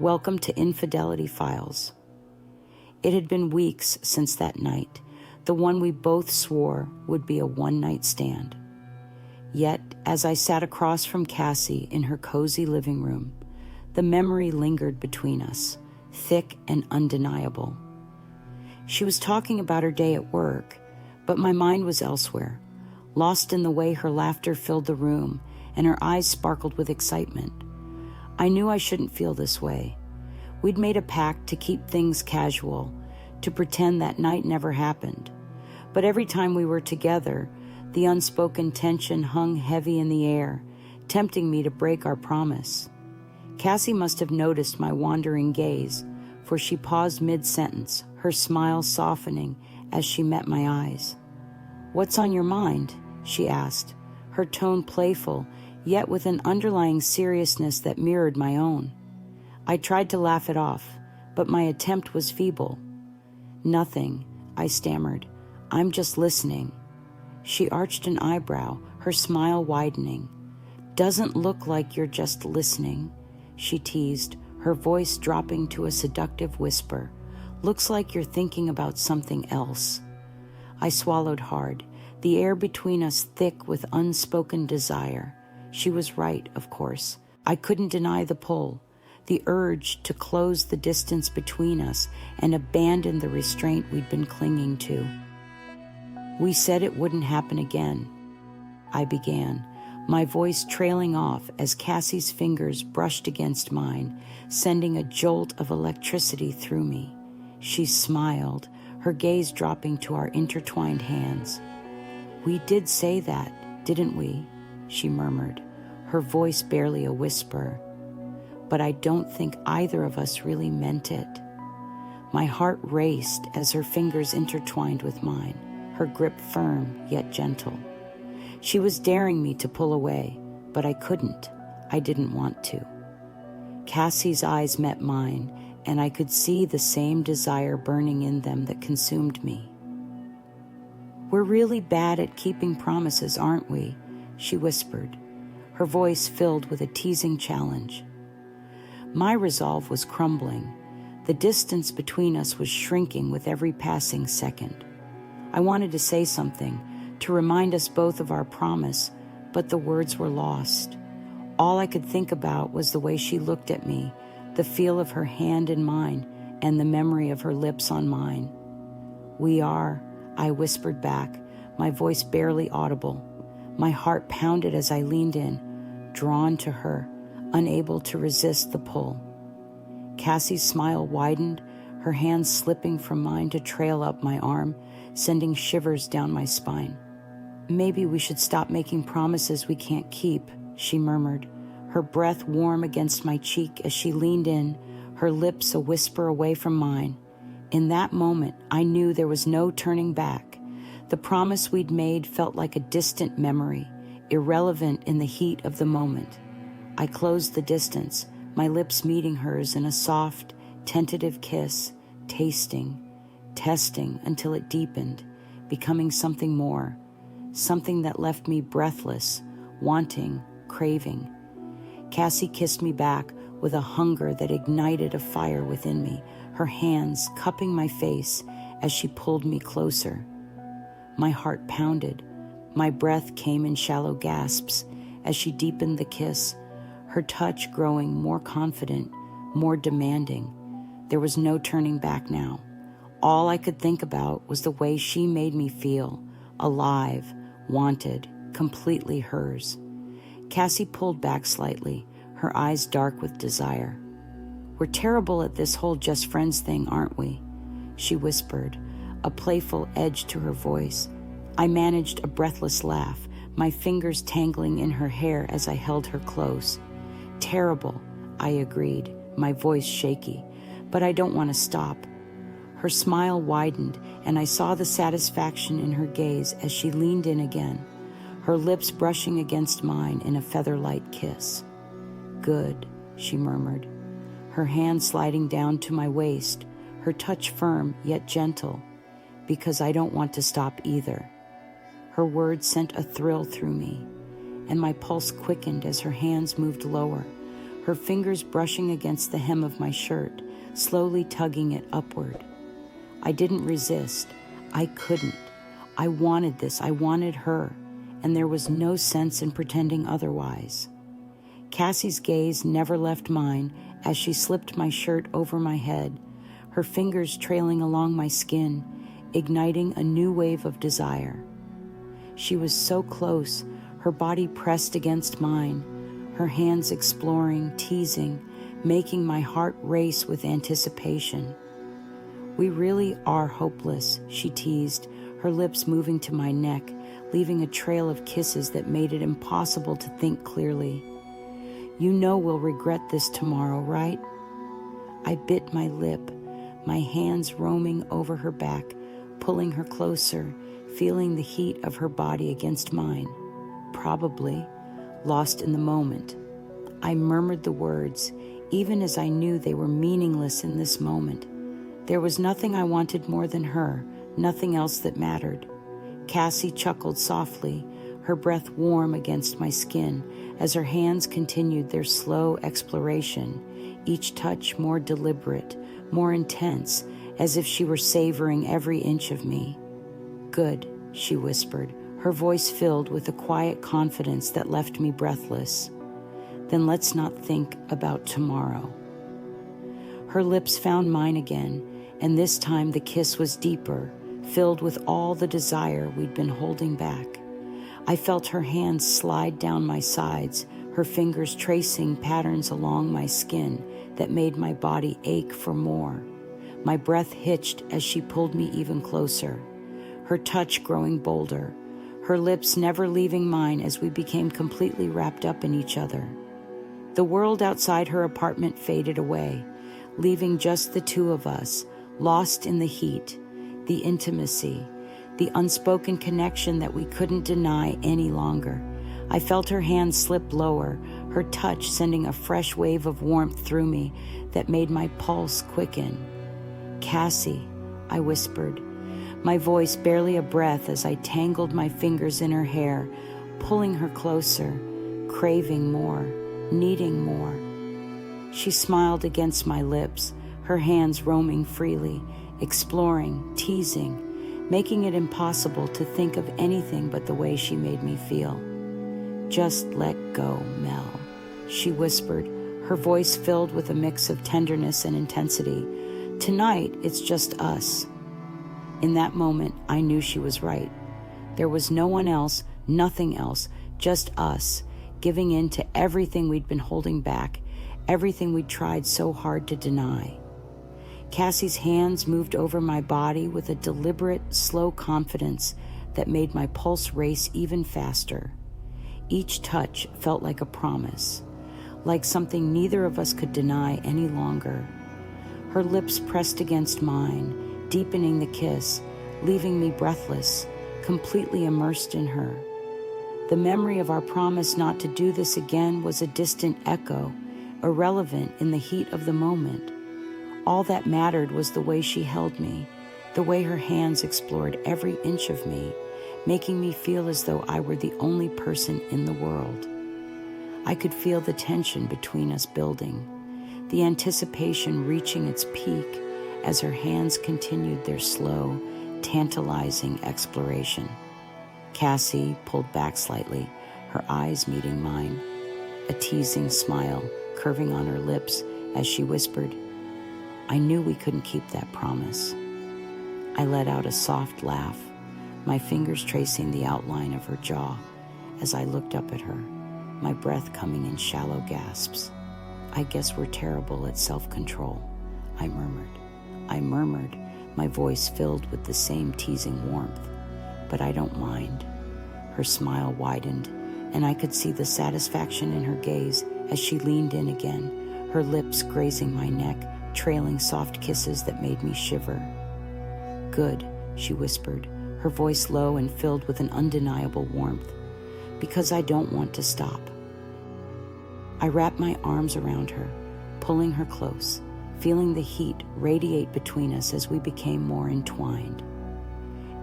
Welcome to Infidelity Files. It had been weeks since that night, the one we both swore would be a one-night stand. Yet, as I sat across from Cassie in her cozy living room, the memory lingered between us, thick and undeniable. She was talking about her day at work, but my mind was elsewhere, lost in the way her laughter filled the room and her eyes sparkled with excitement. I knew I shouldn't feel this way. We'd made a pact to keep things casual, to pretend that night never happened. But every time we were together, the unspoken tension hung heavy in the air, tempting me to break our promise. Cassie must have noticed my wandering gaze, for she paused mid-sentence, her smile softening as she met my eyes. "What's on your mind?" she asked, her tone playful, yet with an underlying seriousness that mirrored my own. I tried to laugh it off, but my attempt was feeble. "Nothing," I stammered. "I'm just listening." She arched an eyebrow, her smile widening. "Doesn't look like you're just listening," she teased, her voice dropping to a seductive whisper. "Looks like you're thinking about something else." I swallowed hard, the air between us thick with unspoken desire. She was right, of course. I couldn't deny the pull, the urge to close the distance between us and abandon the restraint we'd been clinging to. "We said it wouldn't happen again," I began, my voice trailing off as Cassie's fingers brushed against mine, sending a jolt of electricity through me. She smiled, her gaze dropping to our intertwined hands. "We did say that, didn't we?" she murmured, her voice barely a whisper. But I don't think either of us really meant it. My heart raced as her fingers intertwined with mine, her grip firm yet gentle. She was daring me to pull away, but I couldn't. I didn't want to. Cassie's eyes met mine, and I could see the same desire burning in them that consumed me. "We're really bad at keeping promises, aren't we?" she whispered, her voice filled with a teasing challenge. My resolve was crumbling. The distance between us was shrinking with every passing second. I wanted to say something, to remind us both of our promise, but the words were lost. All I could think about was the way she looked at me, the feel of her hand in mine, and the memory of her lips on mine. "We are," I whispered back, my voice barely audible. My heart pounded as I leaned in, drawn to her, unable to resist the pull. Cassie's smile widened, her hands slipping from mine to trail up my arm, sending shivers down my spine. "Maybe we should stop making promises we can't keep," she murmured, her breath warm against my cheek as she leaned in, her lips a whisper away from mine. In that moment, I knew there was no turning back. The promise we'd made felt like a distant memory, irrelevant in the heat of the moment. I closed the distance, my lips meeting hers in a soft, tentative kiss, tasting, testing until it deepened, becoming something more, something that left me breathless, wanting, craving. Cassie kissed me back with a hunger that ignited a fire within me, her hands cupping my face as she pulled me closer. My heart pounded. My breath came in shallow gasps as she deepened the kiss, her touch growing more confident, more demanding. There was no turning back now. All I could think about was the way she made me feel, alive, wanted, completely hers. Cassie pulled back slightly, her eyes dark with desire. "We're terrible at this whole just friends thing, aren't we?" she whispered, a playful edge to her voice. I managed a breathless laugh, my fingers tangling in her hair as I held her close. "Terrible," I agreed, my voice shaky, "but I don't want to stop." Her smile widened, and I saw the satisfaction in her gaze as she leaned in again, her lips brushing against mine in a feather-light kiss. "Good," she murmured, her hand sliding down to my waist, her touch firm yet gentle, "because I don't want to stop either." Her words sent a thrill through me, and my pulse quickened as her hands moved lower, her fingers brushing against the hem of my shirt, slowly tugging it upward. I didn't resist. I couldn't. I wanted this. I wanted her, and there was no sense in pretending otherwise. Cassie's gaze never left mine as she slipped my shirt over my head, her fingers trailing along my skin, igniting a new wave of desire. She was so close, her body pressed against mine, her hands exploring, teasing, making my heart race with anticipation. "We really are hopeless," she teased, her lips moving to my neck, leaving a trail of kisses that made it impossible to think clearly. "You know we'll regret this tomorrow, right?" I bit my lip, my hands roaming over her back, pulling her closer, feeling the heat of her body against mine. Probably, lost in the moment. I murmured the words, even as I knew they were meaningless in this moment. There was nothing I wanted more than her, nothing else that mattered. Cassie chuckled softly, her breath warm against my skin, as her hands continued their slow exploration, each touch more deliberate, more intense, as if she were savoring every inch of me. "Good," she whispered, her voice filled with a quiet confidence that left me breathless. "Then let's not think about tomorrow." Her lips found mine again, and this time the kiss was deeper, filled with all the desire we'd been holding back. I felt her hands slide down my sides, her fingers tracing patterns along my skin that made my body ache for more. My breath hitched as she pulled me even closer, her touch growing bolder, her lips never leaving mine as we became completely wrapped up in each other. The world outside her apartment faded away, leaving just the two of us, lost in the heat, the intimacy, the unspoken connection that we couldn't deny any longer. I felt her hand slip lower, her touch sending a fresh wave of warmth through me that made my pulse quicken. "Cassie," I whispered, my voice barely a breath as I tangled my fingers in her hair, pulling her closer, craving more, needing more. She smiled against my lips, her hands roaming freely, exploring, teasing, making it impossible to think of anything but the way she made me feel. "Just let go, Mel," she whispered, her voice filled with a mix of tenderness and intensity. "Tonight, it's just us." In that moment, I knew she was right. There was no one else, nothing else, just us, giving in to everything we'd been holding back, everything we'd tried so hard to deny. Cassie's hands moved over my body with a deliberate, slow confidence that made my pulse race even faster. Each touch felt like a promise, like something neither of us could deny any longer. Her lips pressed against mine, deepening the kiss, leaving me breathless, completely immersed in her. The memory of our promise not to do this again was a distant echo, irrelevant in the heat of the moment. All that mattered was the way she held me, the way her hands explored every inch of me, making me feel as though I were the only person in the world. I could feel the tension between us building, the anticipation reaching its peak as her hands continued their slow, tantalizing exploration. Cassie pulled back slightly, her eyes meeting mine, a teasing smile curving on her lips as she whispered, "I knew we couldn't keep that promise." I let out a soft laugh, my fingers tracing the outline of her jaw as I looked up at her, my breath coming in shallow gasps. "I guess we're terrible at self-control," I murmured, my voice filled with the same teasing warmth. "But I don't mind." Her smile widened, and I could see the satisfaction in her gaze as she leaned in again, her lips grazing my neck, trailing soft kisses that made me shiver. "Good," she whispered, her voice low and filled with an undeniable warmth, "because I don't want to stop." I wrapped my arms around her, pulling her close, feeling the heat radiate between us as we became more entwined.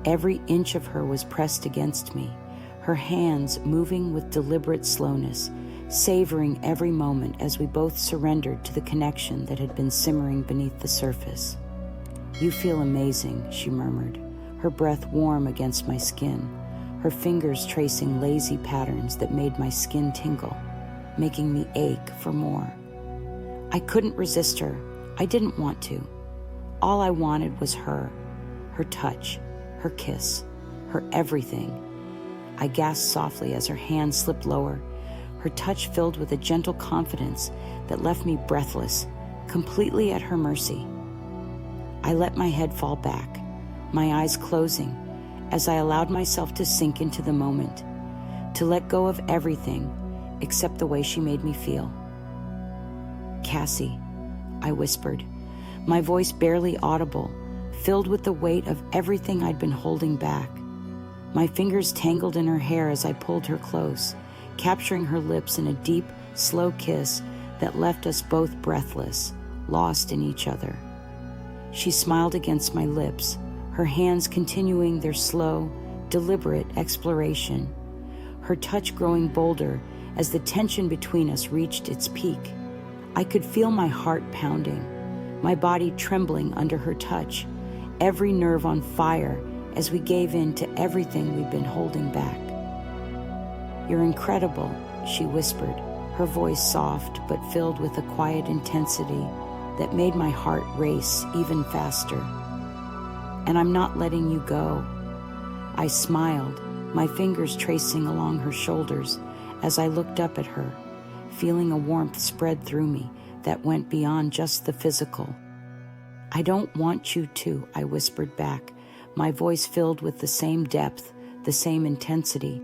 Every inch of her was pressed against me, her hands moving with deliberate slowness, savoring every moment as we both surrendered to the connection that had been simmering beneath the surface. "You feel amazing," she murmured, her breath warm against my skin, her fingers tracing lazy patterns that made my skin tingle, making me ache for more. I couldn't resist her. I didn't want to. All I wanted was her touch, her kiss, her everything. I gasped softly as her hand slipped lower, her touch filled with a gentle confidence that left me breathless, completely at her mercy. I let my head fall back, my eyes closing, as I allowed myself to sink into the moment, to let go of everything except the way she made me feel. "Cassie," I whispered, my voice barely audible, filled with the weight of everything I'd been holding back. My fingers tangled in her hair as I pulled her close, capturing her lips in a deep, slow kiss that left us both breathless, lost in each other. She smiled against my lips, her hands continuing their slow, deliberate exploration, her touch growing bolder as the tension between us reached its peak. I could feel my heart pounding, my body trembling under her touch, every nerve on fire as we gave in to everything we'd been holding back. "You're incredible," she whispered, her voice soft but filled with a quiet intensity that made my heart race even faster. "And I'm not letting you go." I smiled, my fingers tracing along her shoulders as I looked up at her, feeling a warmth spread through me that went beyond just the physical. "I don't want you to," I whispered back, my voice filled with the same depth, the same intensity.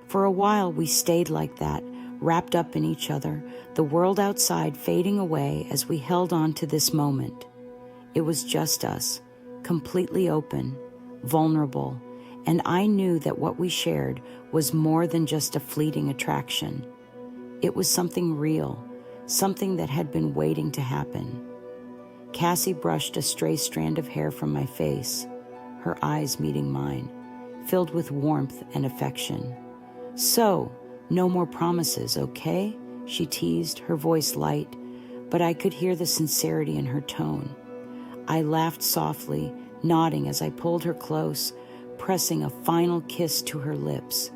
For a while we stayed like that, wrapped up in each other, the world outside fading away as we held on to this moment. It was just us, completely open, vulnerable, and I knew that what we shared was more than just a fleeting attraction. It was something real, something that had been waiting to happen. Cassie brushed a stray strand of hair from my face, her eyes meeting mine, filled with warmth and affection. "So, no more promises, okay?" she teased, her voice light, but I could hear the sincerity in her tone. I laughed softly, nodding as I pulled her close, pressing a final kiss to her lips.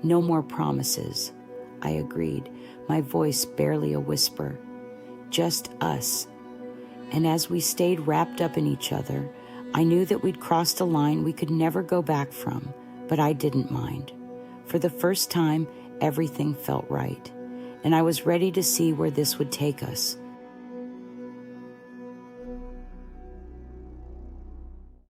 "No more promises," I agreed, my voice barely a whisper. "Just us." And as we stayed wrapped up in each other, I knew that we'd crossed a line we could never go back from, but I didn't mind. For the first time, everything felt right, and I was ready to see where this would take us,